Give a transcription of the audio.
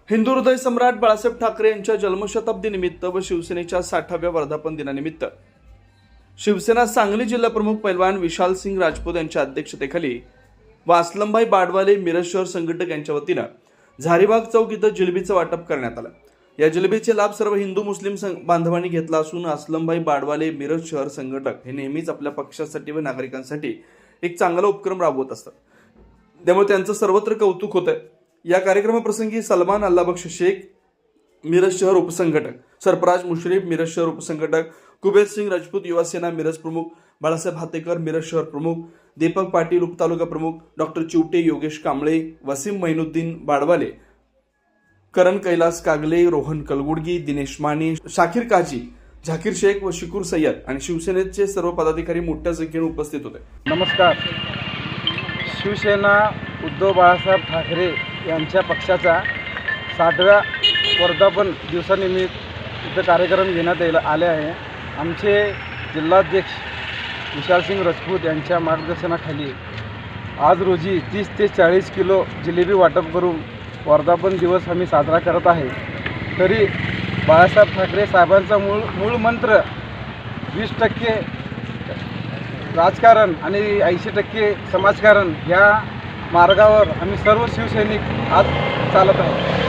हिंदू हृदय सम्राट बाळासाहेब ठाकरे यांच्या जन्मशताब्दी निमित्त व शिवसेनेच्या 60व्या वर्धापन दिनानिमित्त शिवसेना सांगली जिल्हा प्रमुख पैलवान विशाल सिंग राजपूत यांच्या अध्यक्षतेखाली व असलमभाई बाडवाले मिरज शहर संघटक यांच्या वतीनं झारीबाग चौक इथं जिलेबीचं वाटप करण्यात आलं। या जिलेबीचे लाभ सर्व हिंदू मुस्लिम बांधवांनी घेतला असून असलमभाई बाडवाले मिरज शहर संघटक हे नेहमीच आपल्या पक्षासाठी व नागरिकांसाठी एक चांगला उपक्रम राबवत असतात, त्यामुळे त्यांचं सर्वत्र कौतुक होतंय। या कार्यक्रमाप्रसंगी सलमान अल्लाबक्ष शेख मिरज शहर उपसंघटक, सरफराज मुश्रीफ मिरज शहर उपसंघटक, कुबेर सिंग राजपूत युवा सेना मिरज प्रमुख, बाळासाहेब हातेकर मिरज शहर प्रमुख, दीपक पाटील उपतालुका प्रमुख, डॉक्टर चिवटे, योगेश कांबळे, वसीम मैनुद्दीन बाडवाले, करण कैलास कागले, रोहन कलगुडगी, दिनेश माने, शाकीर काजी, झाकीर शेख व शिकूर सय्यद आणि शिवसेनेचे सर्व पदाधिकारी मोठ्या संख्येने उपस्थित होते। नमस्कार। शिवसेना उद्धव बाळासाहेब ठाकरे यांच्या पक्षाचा 60व्या वर्धापन दिवसानिमित्त इथं कार्यक्रम घेण्यात आले आहे। आमचे जिल्हाध्यक्ष विशाल सिंग राजपूत यांच्या मार्गदर्शनाखाली आज रोजी 30 ते 40 किलो जिलेबी वाटप करून वर्धापन दिवस आम्ही साजरा करत आहे। तरी बाळासाहेब ठाकरे साहेबांचा मूळ मंत्र 20% राजकारण आणि 80% समाजकारण या मार्गावर आम्ही सर्व शिवसैनिक आज चालत आहोत।